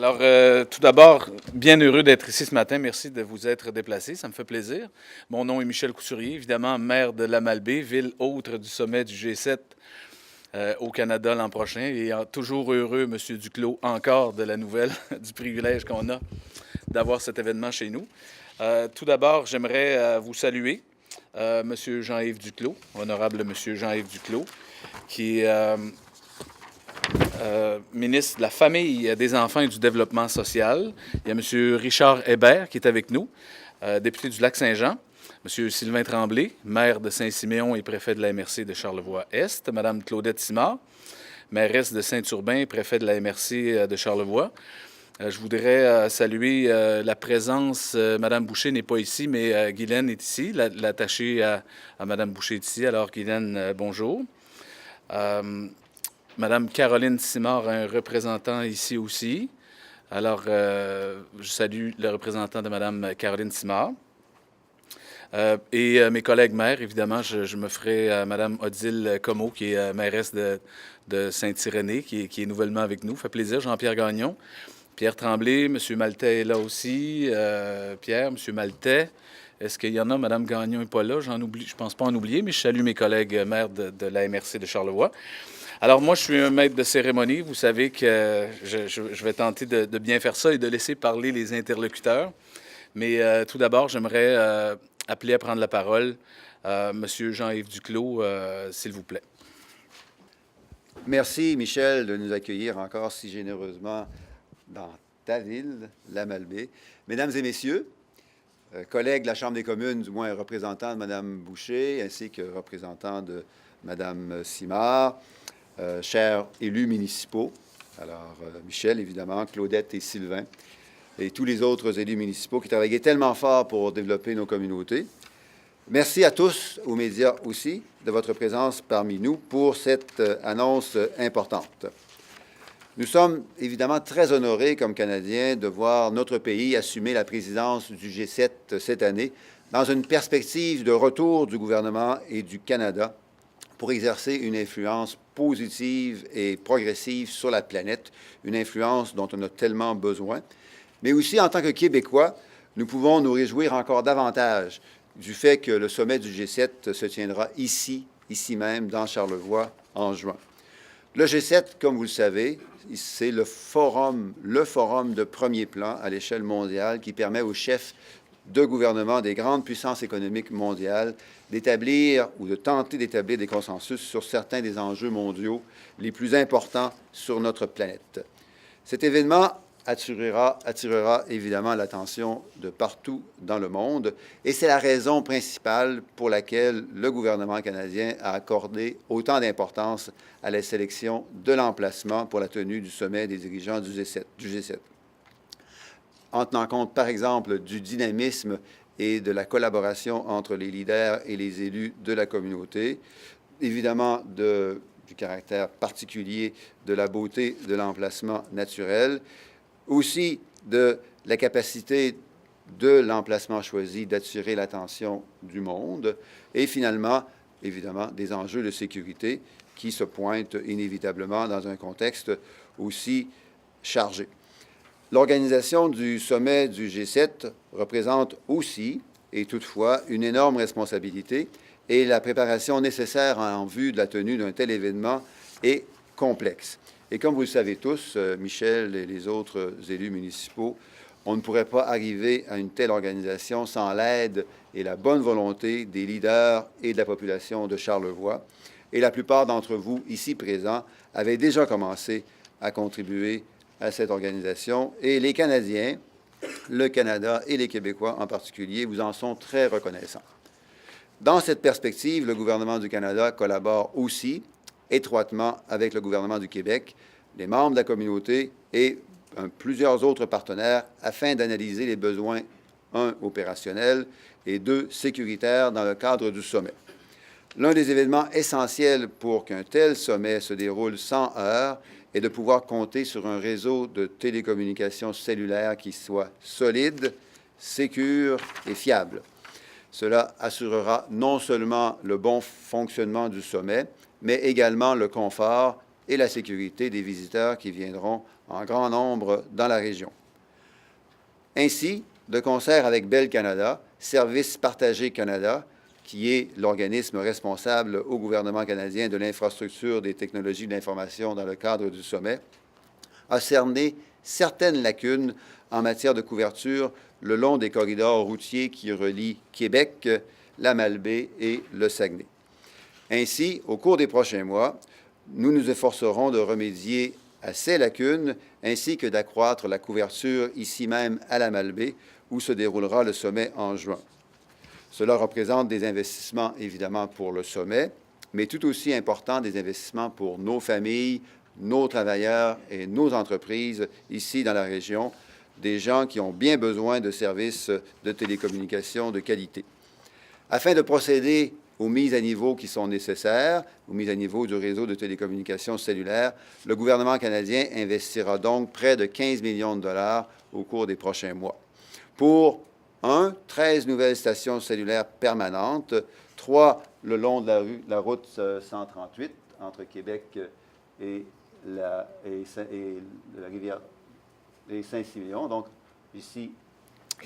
Alors, tout d'abord, bien heureux d'être ici ce matin. Merci de vous être déplacé. Ça me fait plaisir. Mon nom est Michel Couturier, évidemment, maire de Lamalbé, ville hôte du sommet du G7 au Canada l'an prochain. Et toujours heureux, M. Duclos, encore de la nouvelle, du privilège qu'on a d'avoir cet événement chez nous. Tout d'abord, j'aimerais vous saluer, M. Jean-Yves Duclos, honorable M. Jean-Yves Duclos, qui est ministre de la Famille, des Enfants et du Développement social. Il y a M. Richard Hébert qui est avec nous, député du Lac-Saint-Jean. M. Sylvain Tremblay, maire de Saint-Siméon et préfet de la MRC de Charlevoix-Est. Mme Claudette Simard, mairesse de Saint-Urbain et préfet de la MRC de Charlevoix. Je voudrais saluer la présence, Mme Boucher n'est pas ici, mais Guylaine est ici, l'attachée à Mme Boucher est ici. Alors, Guylaine, bonjour. Mme Caroline Simard a un représentant ici aussi. Alors, je salue le représentant de Mme Caroline Simard. Et mes collègues maires, évidemment, je me ferai à Mme Odile Comeau, qui est mairesse de Saint-Irénée, qui est nouvellement avec nous. Ça fait plaisir. Jean-Pierre Gagnon, Pierre Tremblay, M. Maltais est là aussi. Pierre, M. Maltais. Est-ce qu'il y en a? Mme Gagnon n'est pas là. Je ne pense pas en oublier, mais je salue mes collègues maires de la MRC de Charlevoix. Alors, moi, je suis un maître de cérémonie. Vous savez que je vais tenter de bien faire ça et de laisser parler les interlocuteurs. Mais tout d'abord, j'aimerais appeler à prendre la parole M. Jean-Yves Duclos, s'il vous plaît. Merci, Michel, de nous accueillir encore si généreusement dans ta ville, Lamalbé. Mesdames et messieurs, collègues de la Chambre des communes, du moins représentants de Mme Boucher, ainsi que représentants de Mme Simard, chers élus municipaux, alors Michel, évidemment, Claudette et Sylvain, et tous les autres élus municipaux qui travaillaient tellement fort pour développer nos communautés. Merci à tous, aux médias aussi, de votre présence parmi nous pour cette annonce importante. Nous sommes évidemment très honorés comme Canadiens de voir notre pays assumer la présidence du G7 cette année dans une perspective de retour du gouvernement et du Canada pour exercer une influence positive et progressive sur la planète, une influence dont on a tellement besoin. Mais aussi, en tant que Québécois, nous pouvons nous réjouir encore davantage du fait que le sommet du G7 se tiendra ici même, dans Charlevoix, en juin. Le G7, comme vous le savez, c'est le forum de premier plan à l'échelle mondiale qui permet aux chefs de gouvernement des grandes puissances économiques mondiales d'établir ou de tenter d'établir des consensus sur certains des enjeux mondiaux les plus importants sur notre planète. Cet événement attirera évidemment l'attention de partout dans le monde et c'est la raison principale pour laquelle le gouvernement canadien a accordé autant d'importance à la sélection de l'emplacement pour la tenue du sommet des dirigeants du G7. En tenant compte, par exemple, du dynamisme et de la collaboration entre les leaders et les élus de la communauté, évidemment du caractère particulier de la beauté de l'emplacement naturel, aussi de la capacité de l'emplacement choisi d'attirer l'attention du monde et finalement, évidemment, des enjeux de sécurité qui se pointent inévitablement dans un contexte aussi chargé. L'organisation du sommet du G7 représente aussi, et toutefois, une énorme responsabilité et la préparation nécessaire en vue de la tenue d'un tel événement est complexe. Et comme vous le savez tous, Michel et les autres élus municipaux, on ne pourrait pas arriver à une telle organisation sans l'aide et la bonne volonté des leaders et de la population de Charlevoix. Et la plupart d'entre vous, ici présents, avaient déjà commencé à contribuer à cette organisation. Et les Canadiens, le Canada et les Québécois en particulier, vous en sont très reconnaissants. Dans cette perspective, le gouvernement du Canada collabore aussi étroitement avec le gouvernement du Québec, les membres de la communauté et plusieurs autres partenaires afin d'analyser les besoins, un, opérationnels et deux, sécuritaires dans le cadre du sommet. L'un des événements essentiels pour qu'un tel sommet se déroule sans heurts est de pouvoir compter sur un réseau de télécommunications cellulaires qui soit solide, sécure et fiable. Cela assurera non seulement le bon fonctionnement du sommet, mais également le confort et la sécurité des visiteurs qui viendront en grand nombre dans la région. Ainsi, de concert avec Bell Canada, Services Partagés Canada, qui est l'organisme responsable au gouvernement canadien de l'infrastructure des technologies de l'information dans le cadre du sommet, a cerné certaines lacunes en matière de couverture le long des corridors routiers qui relient Québec, la Malbaie et le Saguenay. Ainsi, au cours des prochains mois, nous nous efforcerons de remédier à ces lacunes ainsi que d'accroître la couverture ici même à la Malbaie, où se déroulera le sommet en juin. Cela représente des investissements, évidemment, pour le sommet, mais tout aussi important, des investissements pour nos familles, nos travailleurs et nos entreprises ici dans la région, des gens qui ont bien besoin de services de télécommunications de qualité. Afin de procéder aux mises à niveau qui sont nécessaires, aux mises à niveau du réseau de télécommunications cellulaires, le gouvernement canadien investira donc près de 15 millions de dollars au cours des prochains mois. Pour 13 nouvelles stations cellulaires permanentes, 3 le long de la route 138 entre Québec et la rivière et Saint-Siméon, donc ici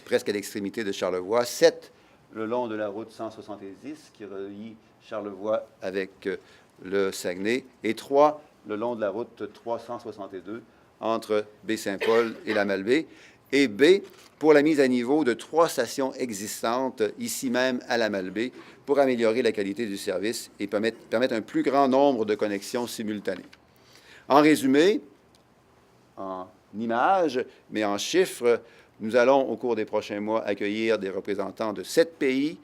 presque à l'extrémité de Charlevoix, 7 le long de la route 170 qui relie Charlevoix avec le Saguenay et 3 le long de la route 362 entre Baie-Saint-Paul et la Malbaie. Et B, pour la mise à niveau de 3 stations existantes ici même à la Malbaie pour améliorer la qualité du service et permettre un plus grand nombre de connexions simultanées. En résumé, en images, mais en chiffres, nous allons, au cours des prochains mois, accueillir des représentants de 7 pays,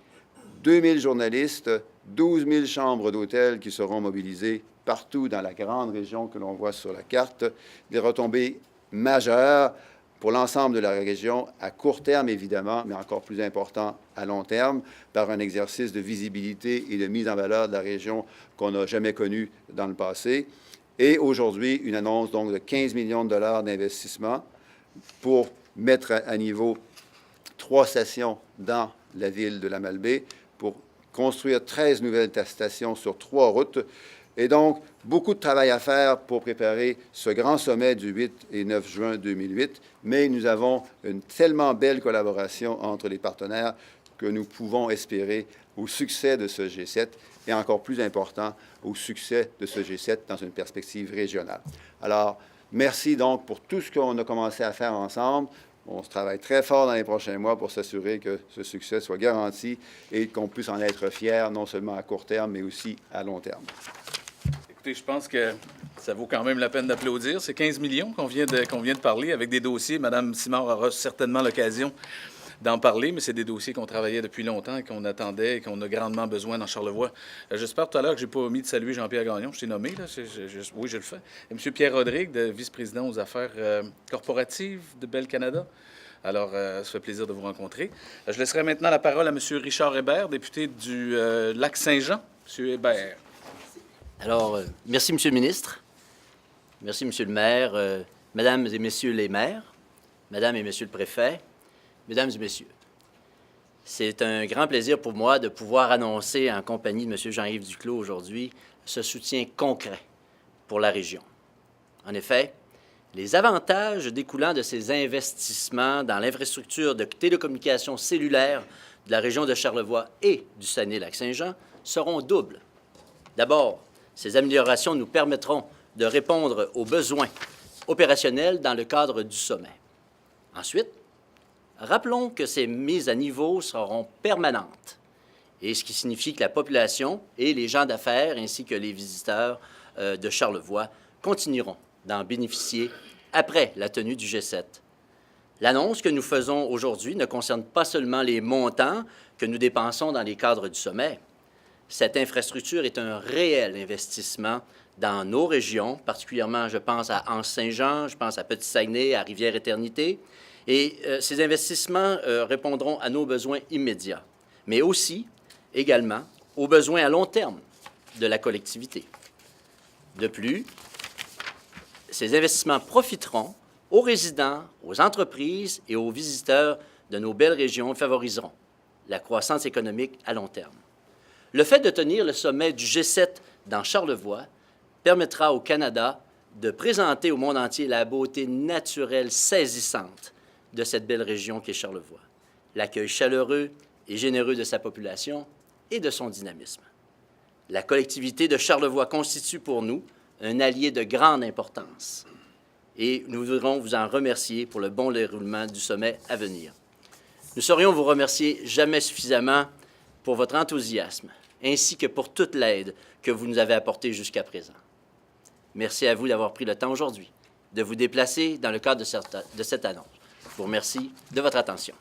2000 journalistes, 12 000 chambres d'hôtel qui seront mobilisées partout dans la grande région que l'on voit sur la carte, des retombées majeures pour l'ensemble de la région, à court terme évidemment, mais encore plus important à long terme, par un exercice de visibilité et de mise en valeur de la région qu'on n'a jamais connue dans le passé. Et aujourd'hui, une annonce donc de 15 millions de dollars d'investissement pour mettre à niveau 3 stations dans la ville de la Malbaie, pour construire 13 nouvelles stations sur 3 routes. Et donc, beaucoup de travail à faire pour préparer ce grand sommet du 8 et 9 juin 2008, mais nous avons une tellement belle collaboration entre les partenaires que nous pouvons espérer au succès de ce G7 et encore plus important, au succès de ce G7 dans une perspective régionale. Alors, merci donc pour tout ce qu'on a commencé à faire ensemble. On se travaille très fort dans les prochains mois pour s'assurer que ce succès soit garanti et qu'on puisse en être fier, non seulement à court terme, mais aussi à long terme. Écoutez, je pense que ça vaut quand même la peine d'applaudir. C'est 15 millions qu'on vient de parler avec des dossiers. Mme Simard aura certainement l'occasion d'en parler, mais c'est des dossiers qu'on travaillait depuis longtemps et qu'on attendait et qu'on a grandement besoin dans Charlevoix. J'espère tout à l'heure que je n'ai pas omis de saluer Jean-Pierre Gagnon. Je t'ai nommé, là. Oui, je le fais. Et M. Pierre Rodrigue, vice-président aux affaires corporatives de Bell Canada. Alors, ça fait plaisir de vous rencontrer. Je laisserai maintenant la parole à M. Richard Hébert, député du Lac-Saint-Jean. M. Hébert. Alors, merci, M. le ministre. Merci, M. le maire, Mesdames et Messieurs les maires, Madame et Monsieur le préfet, Mesdames et Messieurs. C'est un grand plaisir pour moi de pouvoir annoncer en compagnie de M. Jean-Yves Duclos aujourd'hui ce soutien concret pour la région. En effet, les avantages découlant de ces investissements dans l'infrastructure de télécommunications cellulaires de la région de Charlevoix et du Saguenay-Lac-Saint-Jean seront doubles. D'abord, ces améliorations nous permettront de répondre aux besoins opérationnels dans le cadre du sommet. Ensuite, rappelons que ces mises à niveau seront permanentes, et ce qui signifie que la population et les gens d'affaires ainsi que les visiteurs de Charlevoix continueront d'en bénéficier après la tenue du G7. L'annonce que nous faisons aujourd'hui ne concerne pas seulement les montants que nous dépensons dans les cadres du sommet. Cette infrastructure est un réel investissement dans nos régions, particulièrement, je pense à Anse-Saint-Jean, je pense à Petit-Saguenay, à Rivière-Éternité. Et ces investissements répondront à nos besoins immédiats, mais aussi, également, aux besoins à long terme de la collectivité. De plus, ces investissements profiteront aux résidents, aux entreprises et aux visiteurs de nos belles régions et favoriseront la croissance économique à long terme. Le fait de tenir le sommet du G7 dans Charlevoix permettra au Canada de présenter au monde entier la beauté naturelle saisissante de cette belle région qu'est Charlevoix, l'accueil chaleureux et généreux de sa population et de son dynamisme. La collectivité de Charlevoix constitue pour nous un allié de grande importance et nous voudrons vous en remercier pour le bon déroulement du sommet à venir. Nous saurions vous remercier jamais suffisamment pour votre enthousiasme ainsi que pour toute l'aide que vous nous avez apportée jusqu'à présent. Merci à vous d'avoir pris le temps aujourd'hui de vous déplacer dans le cadre de cette annonce. Je vous remercie de votre attention.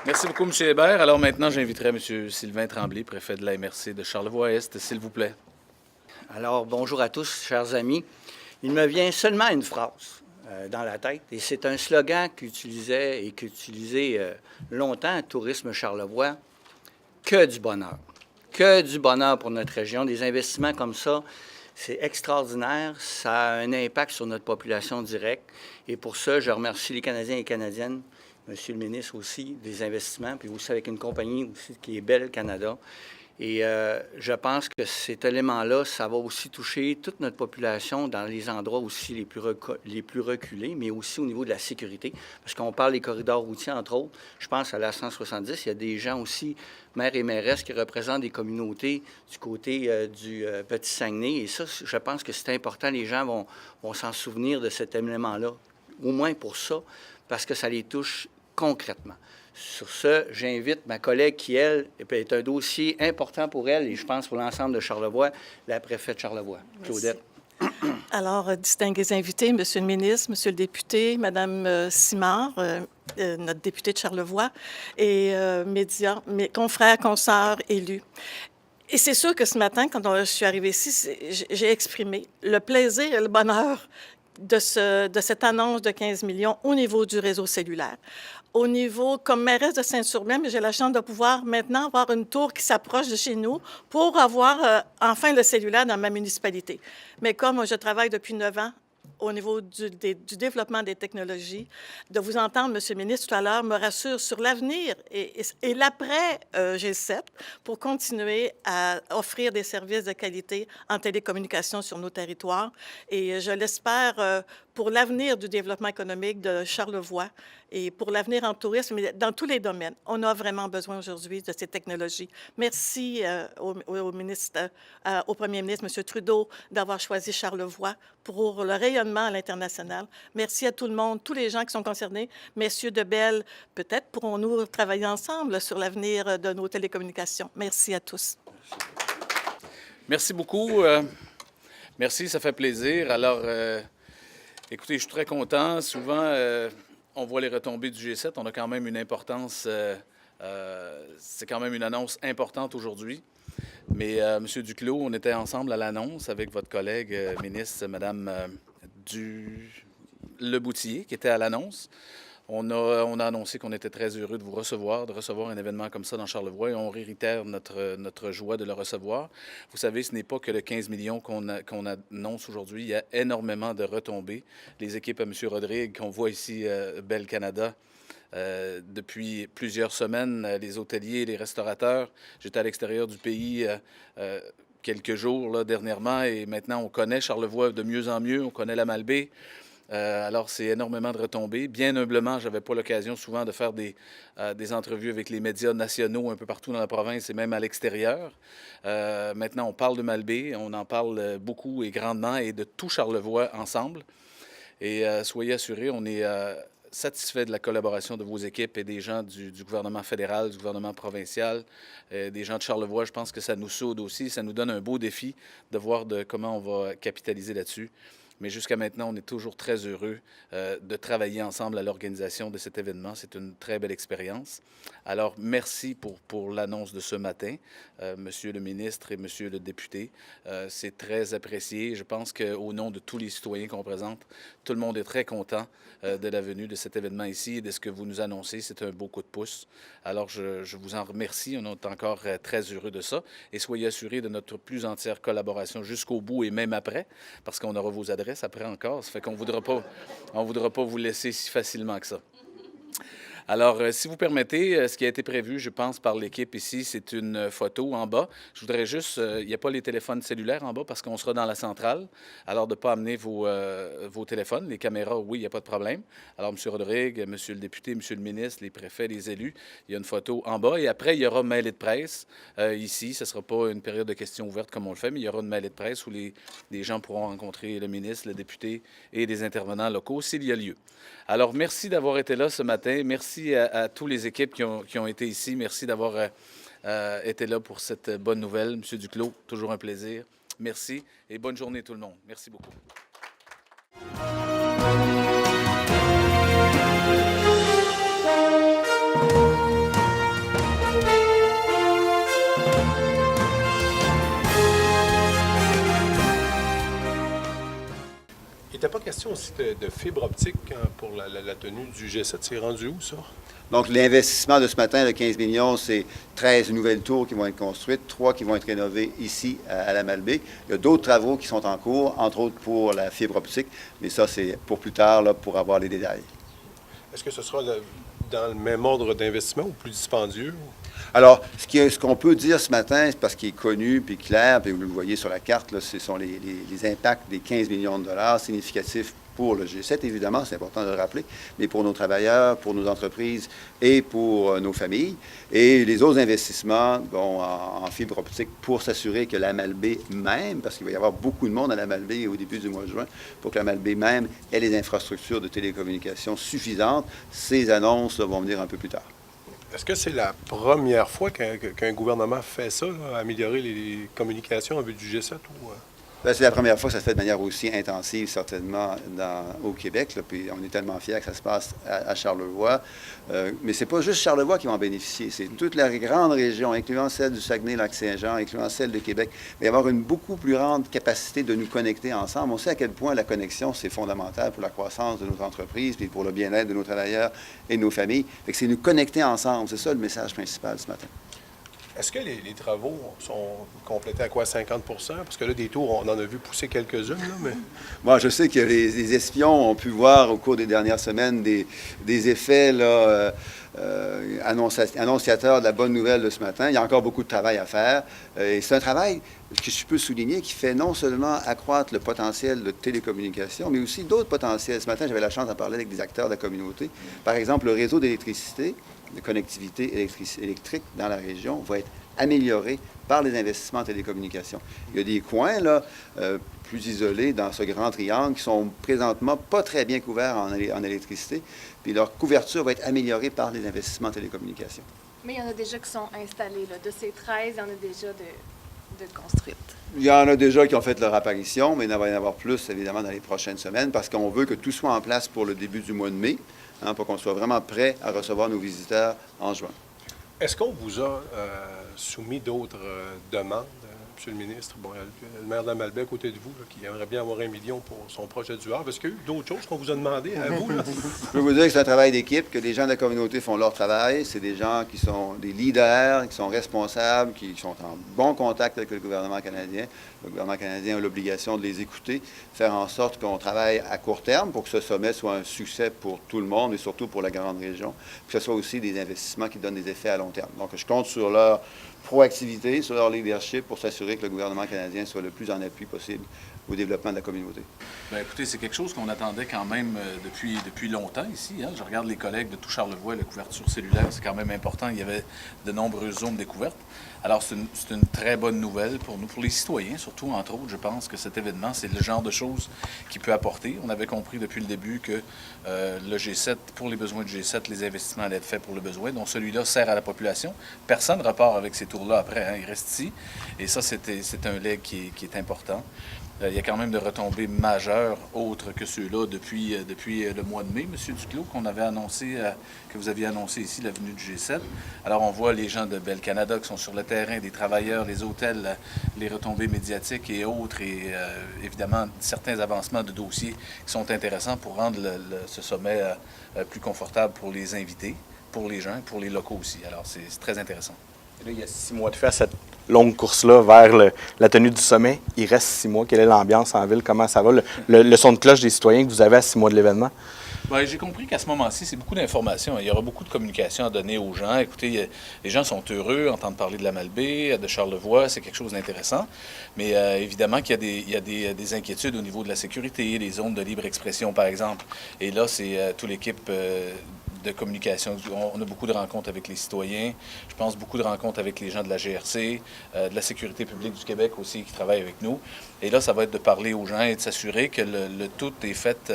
Merci beaucoup, M. Hébert. Alors maintenant, j'inviterai M. Sylvain Tremblay, préfet de la MRC de Charlevoix-Est, s'il vous plaît. Alors, bonjour à tous, chers amis. Il me vient seulement une phrase dans la tête, et c'est un slogan qu'utilisait longtemps Tourisme Charlevoix, « Que du bonheur ». Que du bonheur pour notre région. Des investissements comme ça, c'est extraordinaire. Ça a un impact sur notre population directe. Et pour ça, je remercie les Canadiens et les Canadiennes, Monsieur le ministre aussi, des investissements, puis aussi avec une compagnie aussi qui est Bell Canada. Et je pense que cet élément-là, ça va aussi toucher toute notre population dans les endroits aussi les plus reculés, mais aussi au niveau de la sécurité. Parce qu'on parle des corridors routiers, entre autres. Je pense à la 170, il y a des gens aussi, maires et mairesses, qui représentent des communautés du côté du Petit-Saguenay. Et ça, je pense que c'est important. Les gens vont s'en souvenir de cet élément-là, au moins pour ça, parce que ça les touche concrètement. Sur ce, j'invite ma collègue qui, elle, est un dossier important pour elle et je pense pour l'ensemble de Charlevoix, la préfète de Charlevoix, Claudette. Alors, distingués invités, Monsieur le ministre, Monsieur le député, Madame Simard, notre députée de Charlevoix, et médias, mes confrères, consoeurs, élus. Et c'est sûr que ce matin, quand je suis arrivée ici, j'ai exprimé le plaisir et le bonheur de cette annonce de 15 millions au niveau du réseau cellulaire. Au niveau, comme mairesse de Saint-Urbain, j'ai la chance de pouvoir maintenant avoir une tour qui s'approche de chez nous pour avoir enfin le cellulaire dans ma municipalité. Mais comme je travaille depuis 9 ans au niveau du développement des technologies, de vous entendre, Monsieur le ministre, tout à l'heure, me rassure sur l'avenir et l'après G7 pour continuer à offrir des services de qualité en télécommunication sur nos territoires. Et je l'espère pour l'avenir du développement économique de Charlevoix et pour l'avenir en tourisme, mais dans tous les domaines. On a vraiment besoin aujourd'hui de ces technologies. Merci au ministre, au premier ministre, M. Trudeau, d'avoir choisi Charlevoix pour le rayonnement à l'international. Merci à tout le monde, tous les gens qui sont concernés. Messieurs de Bell, peut-être pourrons-nous travailler ensemble sur l'avenir de nos télécommunications. Merci à tous. Merci beaucoup. Merci, ça fait plaisir. Alors, écoutez, je suis très content. Souvent, on voit les retombées du G7. On a quand même une importance. C'est quand même une annonce importante aujourd'hui. Mais, M. Duclos, on était ensemble à l'annonce avec votre collègue ministre, Mme Leboutillier, qui était à l'annonce. On a annoncé qu'on était très heureux de vous recevoir, de recevoir un événement comme ça dans Charlevoix, et on réitère notre joie de le recevoir. Vous savez, ce n'est pas que le 15 millions qu'on annonce aujourd'hui. Il y a énormément de retombées. Les équipes à M. Rodrigue, qu'on voit ici, Bell Canada, depuis plusieurs semaines, les hôteliers, les restaurateurs. J'étais à l'extérieur du pays quelques jours là, dernièrement, et maintenant, on connaît Charlevoix de mieux en mieux. On connaît la Malbaie. Alors, c'est énormément de retombées. Bien humblement, je n'avais pas l'occasion souvent de faire des entrevues avec les médias nationaux un peu partout dans la province et même à l'extérieur. Maintenant, on parle de Malbaie, on en parle beaucoup et grandement et de tout Charlevoix ensemble. Et soyez assurés, on est satisfait de la collaboration de vos équipes et des gens du gouvernement fédéral, du gouvernement provincial, des gens de Charlevoix. Je pense que ça nous soude aussi, ça nous donne un beau défi de voir comment on va capitaliser là-dessus. Mais jusqu'à maintenant, on est toujours très heureux de travailler ensemble à l'organisation de cet événement. C'est une très belle expérience. Alors, merci pour l'annonce de ce matin, Monsieur le ministre et Monsieur le député. C'est très apprécié. Je pense qu'au nom de tous les citoyens qu'on présente, tout le monde est très content de la venue de cet événement ici et de ce que vous nous annoncez. C'est un beau coup de pouce. Alors, je vous en remercie. On est encore très heureux de ça. Et soyez assurés de notre plus entière collaboration jusqu'au bout et même après, parce qu'on aura vos adresses après encore. Ça fait qu'on voudra pas vous laisser si facilement que ça. Alors, si vous permettez, ce qui a été prévu, je pense, par l'équipe ici, c'est une photo en bas. Je voudrais juste, il n'y a pas les téléphones cellulaires en bas parce qu'on sera dans la centrale. Alors, de ne pas amener vos téléphones. Les caméras, oui, il n'y a pas de problème. Alors, M. Rodrigue, M. le député, M. le ministre, les préfets, les élus, il y a une photo en bas. Et après, il y aura une mêlée de presse ici. Ce ne sera pas une période de questions ouvertes comme on le fait, mais il y aura une mêlée de presse où les gens pourront rencontrer le ministre, le député et des intervenants locaux s'il y a lieu. Alors, merci d'avoir été là ce matin. Merci à toutes les équipes qui ont été ici. Merci d'avoir été là pour cette bonne nouvelle. Monsieur Duclos, toujours un plaisir. Merci et bonne journée tout le monde. Merci beaucoup. Il n'était pas question aussi de fibre optique pour la tenue du G7. C'est rendu où, ça? Donc, l'investissement de ce matin, de 15 millions, c'est 13 nouvelles tours qui vont être construites, 3 qui vont être rénovées ici à la Malbaie. Il y a d'autres travaux qui sont en cours, entre autres pour la fibre optique, mais ça, c'est pour plus tard, là, pour avoir les détails. Est-ce que ce sera dans le même ordre d'investissement ou plus dispendieux? Alors, ce qu'on peut dire ce matin, c'est parce qu'il est connu puis clair, puis vous le voyez sur la carte, là, ce sont les impacts des 15 millions de dollars significatifs pour le G7, évidemment, c'est important de le rappeler, mais pour nos travailleurs, pour nos entreprises et pour nos familles. Et les autres investissements en fibre optique pour s'assurer que la Malbaie même, parce qu'il va y avoir beaucoup de monde à la Malbaie au début du mois de juin, pour que la Malbaie même ait les infrastructures de télécommunications suffisantes, ces annonces vont venir un peu plus tard. Est-ce que c'est la première fois qu'un gouvernement fait ça, là, améliorer les communications en vue du G7? Ou, Bien, c'est la première fois que ça se fait de manière aussi intensive, certainement, au Québec. Là, puis on est tellement fiers que ça se passe à Charlevoix. Mais ce n'est pas juste Charlevoix qui va en bénéficier. C'est toute la grande région, incluant celle du Saguenay-Lac-Saint-Jean, incluant celle de Québec. Il va y avoir une beaucoup plus grande capacité de nous connecter ensemble. On sait à quel point la connexion, c'est fondamental pour la croissance de nos entreprises, puis pour le bien-être de nos travailleurs et de nos familles. Fait que c'est nous connecter ensemble. C'est ça le message principal ce matin. est-ce que les travaux sont complétés à quoi, 50 %? Parce que là, des tours, on en a vu pousser quelques-unes, là, mais... Moi, je sais que les espions ont pu voir au cours des dernières semaines des effets là, annonciateurs de la bonne nouvelle de ce matin. Il y a encore beaucoup de travail à faire. Et c'est un travail que je peux souligner qui fait non seulement accroître le potentiel de télécommunication, mais aussi d'autres potentiels. Ce matin, j'avais la chance d'en parler avec des acteurs de la communauté. Par exemple, le réseau d'électricité, de connectivité électrique dans la région va être amélioré par les investissements en télécommunications. Il y a des coins là, plus isolés dans ce grand triangle qui sont présentement pas très bien couverts en électricité, puis leur couverture va être améliorée par les investissements en télécommunications. Mais il y en a déjà qui sont installés. Là. De ces 13, il y en a déjà de construites. Il y en a déjà qui ont fait leur apparition, mais il va y en avoir plus, évidemment, dans les prochaines semaines, parce qu'on veut que tout soit en place pour le début du mois de mai, pour qu'on soit vraiment prêt à recevoir nos visiteurs en juin. Est-ce qu'on vous a soumis d'autres demandes, M. le ministre? Bon, le maire de la Malbaie, à côté de vous, là, qui aimerait bien avoir 1 million pour son projet du Havre. Est-ce qu'il y a eu d'autres choses qu'on vous a demandé à vous? Là? Je peux vous dire que c'est un travail d'équipe, que les gens de la communauté font leur travail. C'est des gens qui sont des leaders, qui sont responsables, qui sont en bon contact avec le gouvernement canadien. Le gouvernement canadien a l'obligation de les écouter, faire en sorte qu'on travaille à court terme pour que ce sommet soit un succès pour tout le monde et surtout pour la grande région, que ce soit aussi des investissements qui donnent des effets à long terme. Donc, je compte sur leur proactivité, sur leur leadership pour s'assurer que le gouvernement canadien soit le plus en appui possible au développement de la communauté. Bien, écoutez, c'est quelque chose qu'on attendait quand même depuis longtemps ici. Hein. Je regarde les collègues de tout Charlevoix, la couverture cellulaire, c'est quand même important. Il y avait de nombreuses zones découvertes. Alors, c'est une très bonne nouvelle pour nous, pour les citoyens, surtout, entre autres. Je pense que cet événement, c'est le genre de choses qu'il peut apporter. On avait compris depuis le début que le G7, pour les besoins du G7, les investissements allaient être faits pour le besoin. Donc, celui-là sert à la population. Personne ne repart avec ces tours-là après. Hein. Ils restent ici. Et ça, c'est un leg qui est important. Il y a quand même de retombées majeures, autres que ceux-là, depuis le mois de mai, M. Duclos, qu'on avait annoncé, que vous aviez annoncé ici, la venue du G7. Alors, on voit les gens de Bell Canada qui sont sur le terrain, des travailleurs, les hôtels, les retombées médiatiques et autres, et évidemment, certains avancements de dossiers qui sont intéressants pour rendre ce sommet plus confortable pour les invités, pour les gens, pour les locaux aussi. Alors, c'est très intéressant. Là, il y a 6 mois de faire cette longue course-là vers la tenue du sommet. Il reste 6 mois. Quelle est l'ambiance en ville? Comment ça va? Le son de cloche des citoyens que vous avez à 6 mois de l'événement? Bien, j'ai compris qu'à ce moment-ci, c'est beaucoup d'informations. Il y aura beaucoup de communication à donner aux gens. Écoutez, les gens sont heureux, entendent parler de la Malbaie, de Charlevoix, c'est quelque chose d'intéressant. Mais évidemment qu'il y a des inquiétudes au niveau de la sécurité, des zones de libre expression, par exemple. Et là, c'est toute l'équipe de communication. On a beaucoup de rencontres avec les citoyens. Je pense beaucoup de rencontres avec les gens de la GRC, de la Sécurité publique du Québec aussi, qui travaillent avec nous. Et là, ça va être de parler aux gens et de s'assurer que le tout est fait,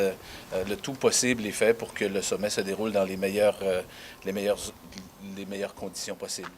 le tout possible est fait pour que le sommet se déroule dans les meilleures conditions possibles.